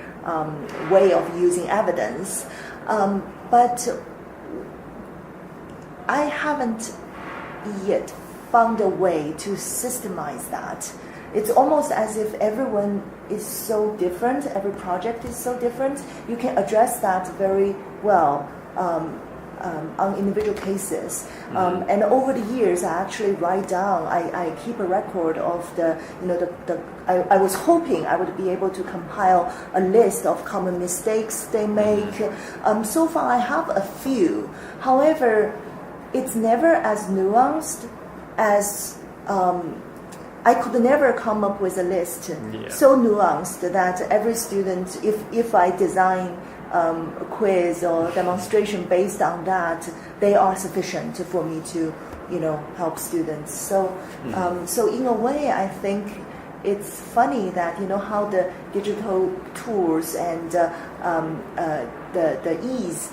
way of using evidence. But I haven't yet found a way to systemize that. It's almost as if everyone is so different, every project is so different. You can address that very well on individual cases. And over the years, I actually write down, I keep a record of I was hoping I would be able to compile a list of common mistakes they make. So far, I have a few. However, it's never as nuanced as I could never come up with a list so nuanced that every student, if I design a quiz or demonstration based on that, they are sufficient for me to, you know, help students. So, so in a way, I think it's funny that, you know, how the digital tools and the ease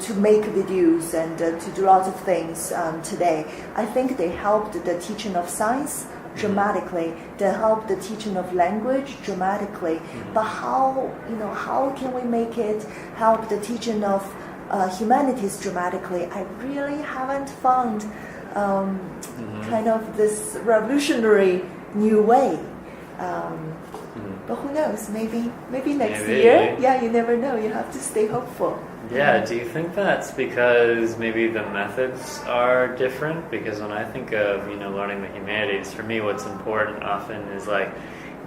to make videos and to do lots of things today, I think they helped the teaching of science dramatically. They help the teaching of language dramatically. But how can we make it help the teaching of humanities dramatically? I really haven't found kind of this revolutionary new way. But who knows? Maybe next year. Yeah, you never know. You have to stay hopeful. Yeah, do you think that's because maybe the methods are different? Because when I think of, you know, learning the humanities, for me what's important often is like,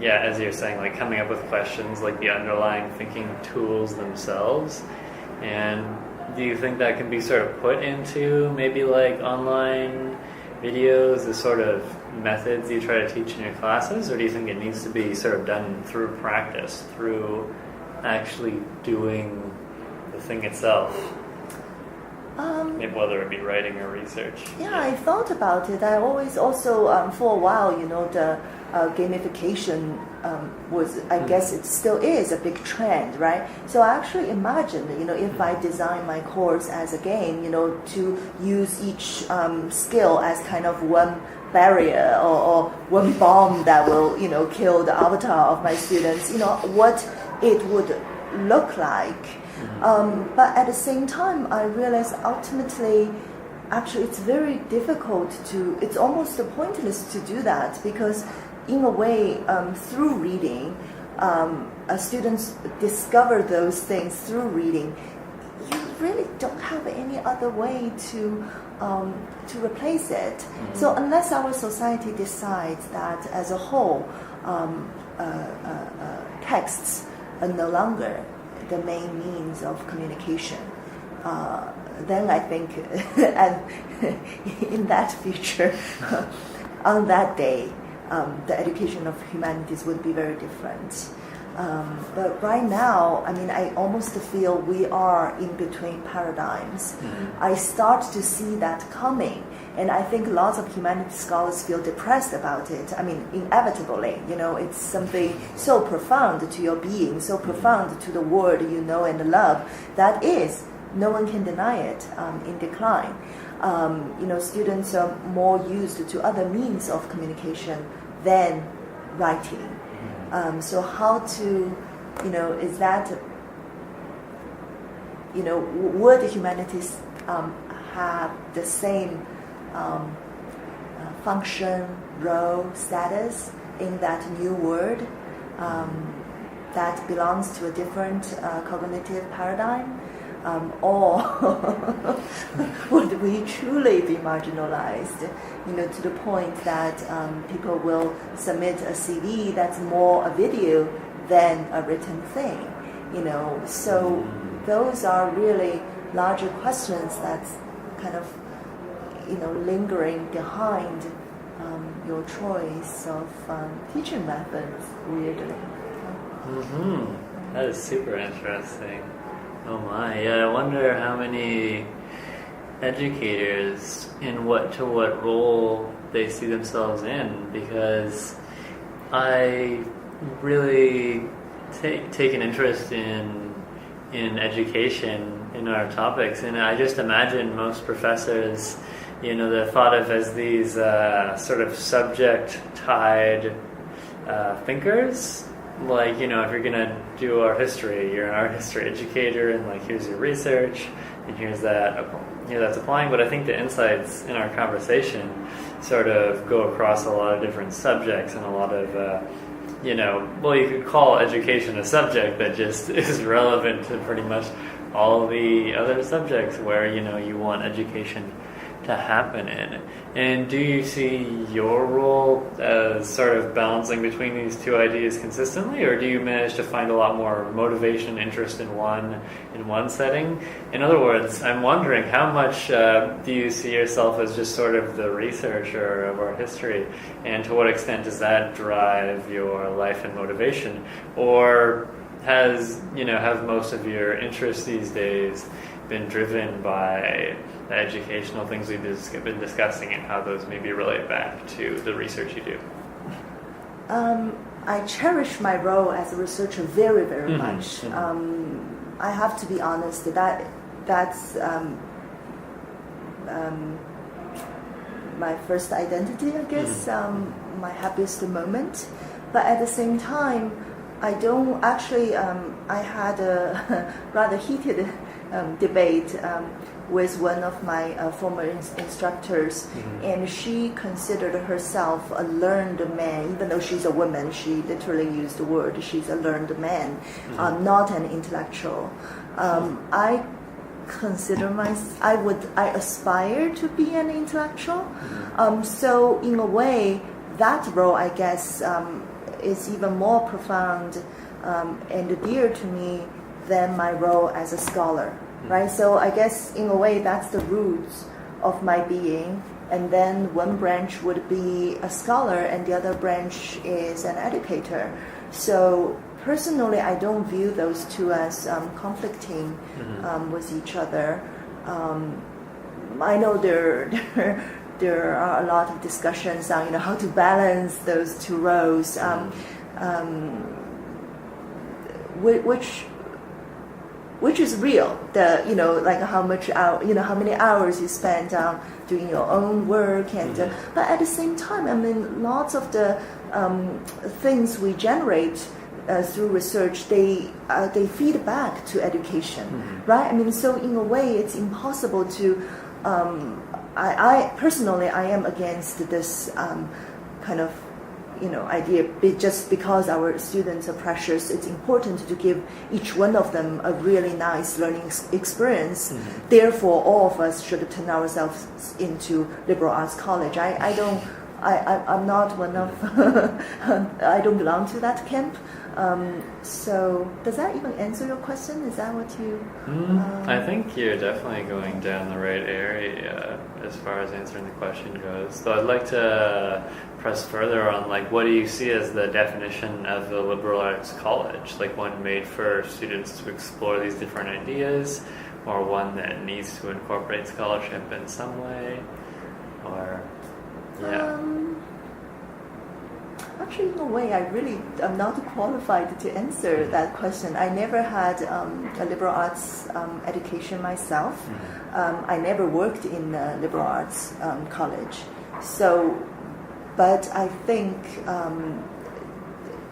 yeah, as you're saying, like coming up with questions, like the underlying thinking tools themselves. And do you think that can be sort of put into maybe like online videos, the sort of methods you try to teach in your classes? Or do you think it needs to be sort of done through practice, through actually doing the thing itself, whether it be writing or research? Yeah, I thought about it. I always also, for a while, you know, the gamification was, I guess it still is a big trend, right? So I actually imagined, you know, if I design my course as a game, you know, to use each skill as kind of one barrier or one bomb that will, you know, kill the avatar of my students, you know, what it would look like. But at the same time, I realized ultimately, actually, it's very difficult it's almost pointless to do that because, in a way, through reading, students discover those things through reading. You really don't have any other way to replace it. So unless our society decides that, as a whole, texts are no longer the main means of communication, then I think in that future, on that day, the education of humanities would be very different. But right now, I mean, I almost feel we are in between paradigms. I start to see that coming. And I think lots of humanities scholars feel depressed about it. I mean, inevitably, you know, it's something so profound to your being, so profound to the world you know and love, that is, no one can deny it, in decline. You know, students are more used to other means of communication than writing. So how to, you know, is that, you know, would humanities have the same function, role, status in that new world that belongs to a different cognitive paradigm? Or would we truly be marginalized, you know, to the point that people will submit a CV that's more a video than a written thing, you know? So those are really larger questions that's kind of, lingering behind your choice of teaching methods, weirdly. That is super interesting. Oh my, yeah, I wonder how many educators in what role they see themselves in, because I really take an interest in education in our topics, and I just imagine most professors, they're thought of as these sort of subject-tied thinkers. Like, if you're going to do art history, you're an art history educator, and like, here's your research, and here's that, that's applying. But I think the insights in our conversation sort of go across a lot of different subjects and a lot of, you could call education a subject that just is relevant to pretty much all the other subjects where, you want education to happen in. And do you see your role as sort of balancing between these two ideas consistently, or do you manage to find a lot more motivation, interest in one setting? In other words, I'm wondering how much do you see yourself as just sort of the researcher of our history, and to what extent does that drive your life and motivation? Or have most of your interests these days been driven by the educational things we've been discussing, and how those maybe relate back to the research you do? I cherish my role as a researcher very, very much. I have to be honest, that's my first identity, I guess, my happiest moment. But at the same time, I don't actually, I had a rather heated debate with one of my former instructors, and she considered herself a learned man. Even though she's a woman, she literally used the word, she's a learned man, not an intellectual. I consider I aspire to be an intellectual. So in a way, that role, I guess, is even more profound and dear to me than my role as a scholar, right? So I guess in a way that's the roots of my being, and then one branch would be a scholar and the other branch is an educator. So personally, I don't view those two as conflicting with each other. I know there are a lot of discussions on how to balance those two roles, which is real. Like how many hours you spend doing your own work, and but at the same time, I mean, lots of the things we generate through research, they feed back to education, right? I mean, so in a way, it's impossible to. I personally, I am against this kind of idea. Just because our students are precious, it's important to give each one of them a really nice learning experience. Therefore, all of us should turn ourselves into liberal arts college. I'm not one of. I don't belong to that camp. So does that even answer your question? Is that what you... I think you're definitely going down the right area as far as answering the question goes. So I'd like to press further on, like, what do you see as the definition of the liberal arts college? Like, one made for students to explore these different ideas, or one that needs to incorporate scholarship in some way? Or, yeah. Actually, in a way, I really am not qualified to answer that question. I never had a liberal arts education myself. I never worked in a liberal arts college. So, but I think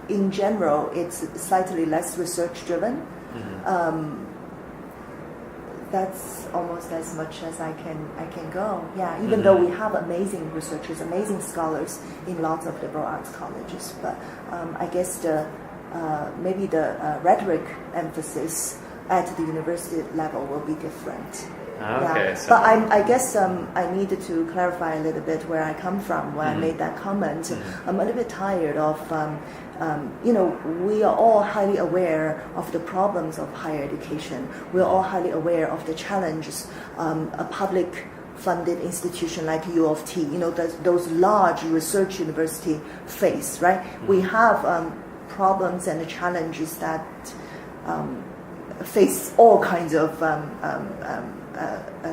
in general, it's slightly less research-driven. That's almost as much as I can go. Yeah, even though we have amazing researchers, amazing scholars in lots of liberal arts colleges, but I guess maybe the rhetoric emphasis at the university level will be different. Okay, Yeah. so But I guess I needed to clarify a little bit where I come from when I made that comment. I'm a little bit tired of, we are all highly aware of the problems of higher education. We are all highly aware of the challenges a public funded institution like U of T, those large research university face, right? We have problems and the challenges that face all kinds of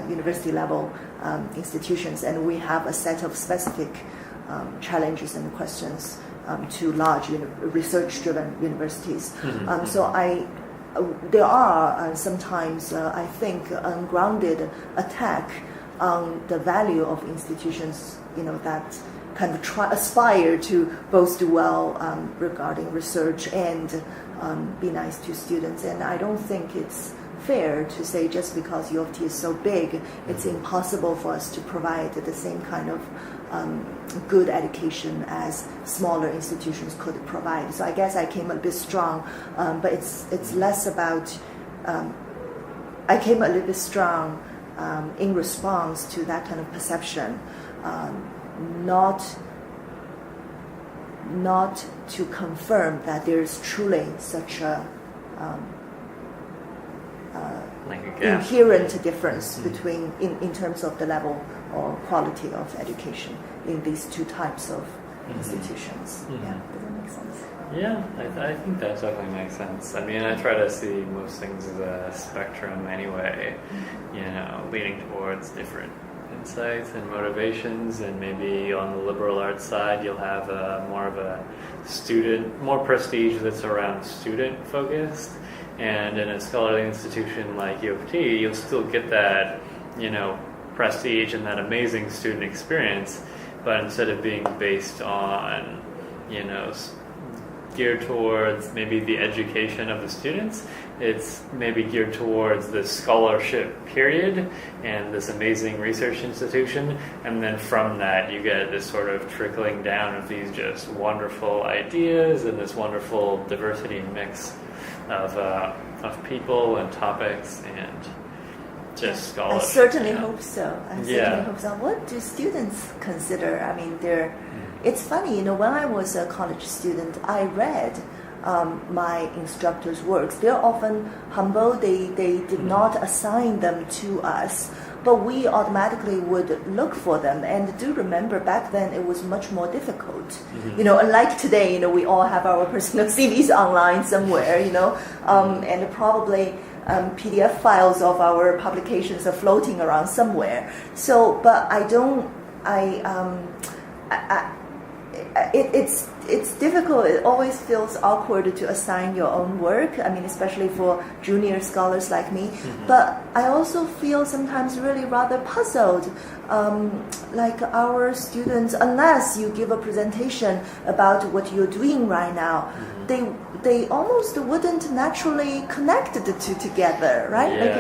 university level institutions, and we have a set of specific challenges and questions to large research driven universities. So there are sometimes I think ungrounded attack on the value of institutions that kind of aspire to both do well regarding research and be nice to students. And I don't think it's fair to say just because U of T is so big, it's impossible for us to provide the same kind of good education as smaller institutions could provide. So I guess I came a bit strong, but it's less about. I came a little bit strong in response to that kind of perception, not to confirm that there is truly such a inherent difference between in terms of the level or quality of education in these two types of institutions. Yeah, does that make sense? Yeah, I think that definitely makes sense. I mean, I try to see most things as a spectrum anyway, leading towards different insights and motivations, and maybe on the liberal arts side you'll have more of a more prestige that's around student focused, and in a scholarly institution like U of T you'll still get that prestige and that amazing student experience, but instead of being based on geared towards maybe the education of the students, it's maybe geared towards the scholarship period and this amazing research institution, and then from that you get this sort of trickling down of these just wonderful ideas and this wonderful diversity mix of people and topics and just scholarship. I certainly hope so. What do students consider? I mean, it's funny, when I was a college student, I read my instructors' works. They're often humble. They did not assign them to us, but we automatically would look for them. And do remember, back then it was much more difficult. Unlike today, we all have our personal CVs online somewhere, and probably PDF files of our publications are floating around somewhere. So, but it's difficult. It always feels awkward to assign your own work. I mean, especially for junior scholars like me. But I also feel sometimes really rather puzzled. Like our students, unless you give a presentation about what you're doing right now, they almost wouldn't naturally connect the two together, right? Yeah. Like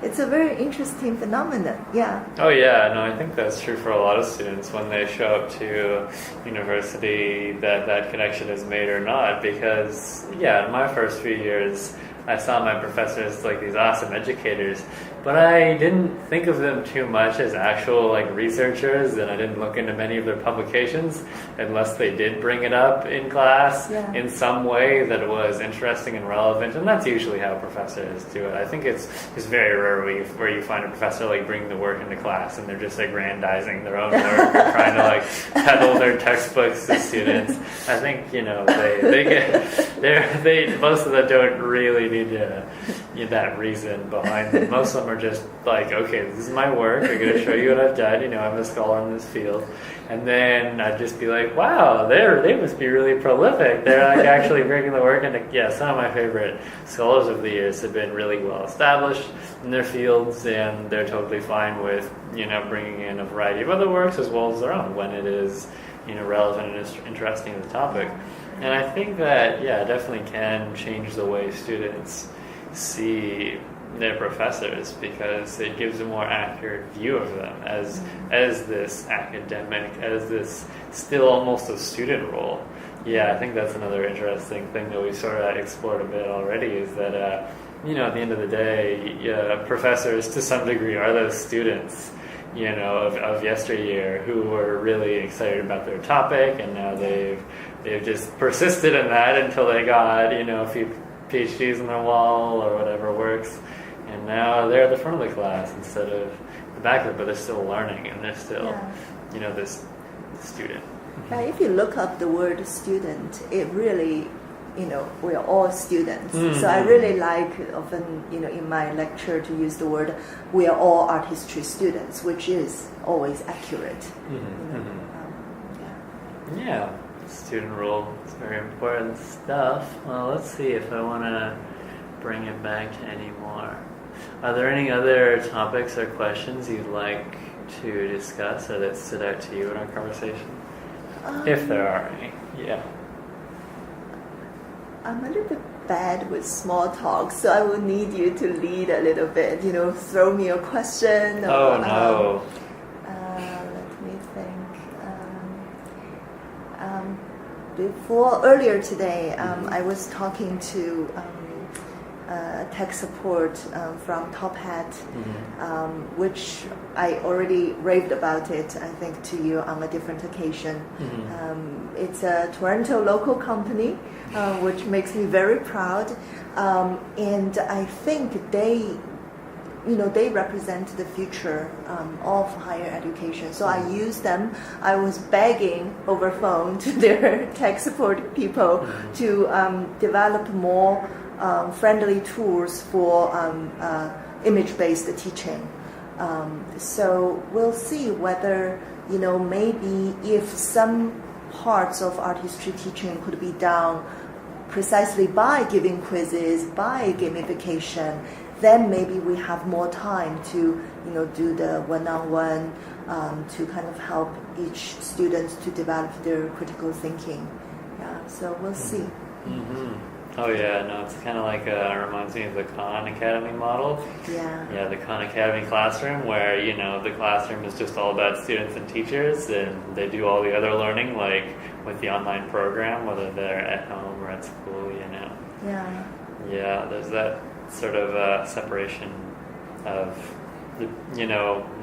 it's a very interesting phenomenon. Yeah. Oh yeah, no, I think that's true for a lot of students when they show up to university, that connection is made or not, because in my first few years I saw my professors like these awesome educators, but I didn't think of them too much as actual researchers, and I didn't look into many of their publications unless they did bring it up in class in some way that was interesting and relevant, and that's usually how professors do it. I think it's very rare where you find a professor bringing the work into class and they're just aggrandizing their own work or trying to peddle their textbooks to students. I think they most of them don't really need that reason behind them. Most of them are just okay, this is my work, I'm going to show you what I've done, I'm a scholar in this field, and then I'd just be like, wow, they must be really prolific, they're actually bringing the work into. Some of my favorite scholars of the years have been really well established in their fields, and they're totally fine with bringing in a variety of other works as well as their own when it is relevant and interesting to the topic. And I think that definitely can change the way students see their professors, because it gives a more accurate view of them as this academic, as this still almost a student role. I think that's another interesting thing that we sort of explored a bit already, is that at the end of the day, professors to some degree are those students, of yesteryear who were really excited about their topic, and now they've just persisted in that until they got, a few PhDs on their wall or whatever works, and now they're at the front of the class instead of the back of it, but they're still learning, and they're still, this student. If you look up the word student, it really, we are all students. Mm-hmm. So I really like often, in my lecture to use the word, we are all art history students, which is always accurate. Mm-hmm. Yeah, student role is very important stuff. Well, let's see if I want to bring it back to any more. Are there any other topics or questions you'd like to discuss or that stood out to you in our conversation? If there are any, yeah. I'm a little bit bad with small talk, so I will need you to lead a little bit. Throw me a question. Or, no. Let me think. Earlier today, I was talking to tech support from Top Hat, which I already raved about it, I think, to you on a different occasion. Mm-hmm. It's a Toronto local company, which makes me very proud. And I think they represent the future of higher education. So I use them. I was begging over phone to their tech support people to develop more friendly tools for image-based teaching. So we'll see whether, maybe if some parts of art history teaching could be done precisely by giving quizzes, by gamification, then maybe we have more time to, do the one-on-one to kind of help each student to develop their critical thinking. Yeah, so we'll see. Mm-hmm. Oh yeah, no, it's kind of like, reminds me of the Khan Academy model. Yeah. Yeah, the Khan Academy classroom where, the classroom is just all about students and teachers, and they do all the other learning, like with the online program, whether they're at home or at school, Yeah. Yeah, there's that sort of separation of,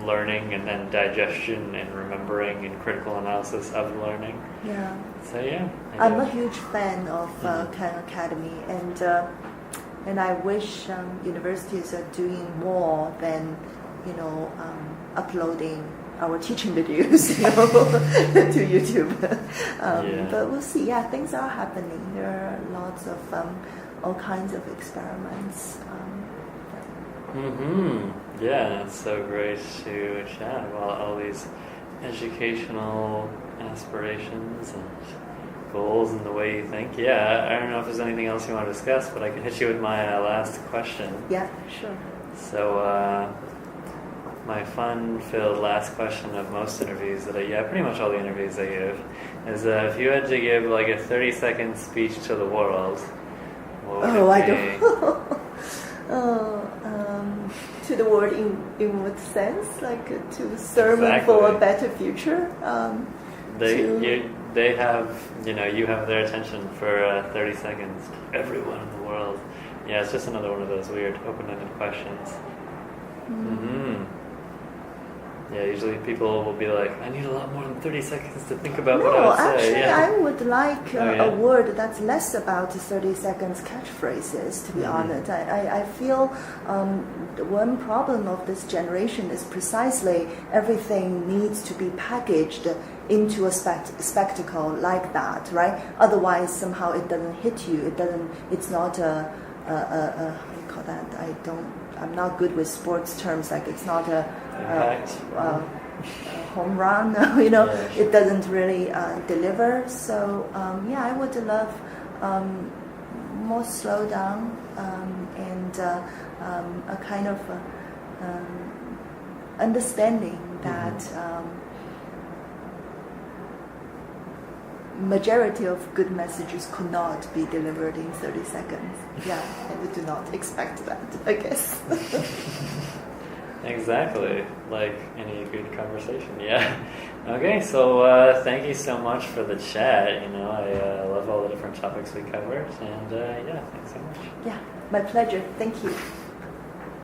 learning and then digestion and remembering and critical analysis of learning. Yeah. So yeah. I'm a huge fan of Khan Academy, and I wish universities are doing more than, uploading our teaching videos, to YouTube. But we'll see. Yeah, things are happening. There are lots of all kinds of experiments. Yeah, it's so great to chat about all these educational aspirations and goals and the way you think. Yeah, I don't know if there's anything else you want to discuss, but I can hit you with my last question. Yeah, sure. So, my fun-filled last question of most interviews pretty much all the interviews I give, is if you had to give like a 30-second speech to the world, what would it be? I don't to the world in what sense? Like to sermon for a better future? They have, you have their attention for 30 seconds. Everyone in the world. Yeah, it's just another one of those weird open-ended questions. Yeah, usually people will be like, I need a lot more than 30 seconds to think about what I would say. Actually, I would like a word that's less about 30 seconds catchphrases, to be honest. I feel one problem of this generation is precisely everything needs to be packaged into a spectacle like that, right? Otherwise, somehow it doesn't hit you. It's not how do you call that? I'm not good with sports terms. Like it's not a home run. It doesn't really deliver. So I would love more slow down and a kind of understanding that majority of good messages could not be delivered in 30 seconds. Yeah, I do not expect that, I guess. Exactly, like any good conversation, yeah. Okay, so thank you so much for the chat. I love all the different topics we covered. And yeah, thanks so much. Yeah, my pleasure. Thank you.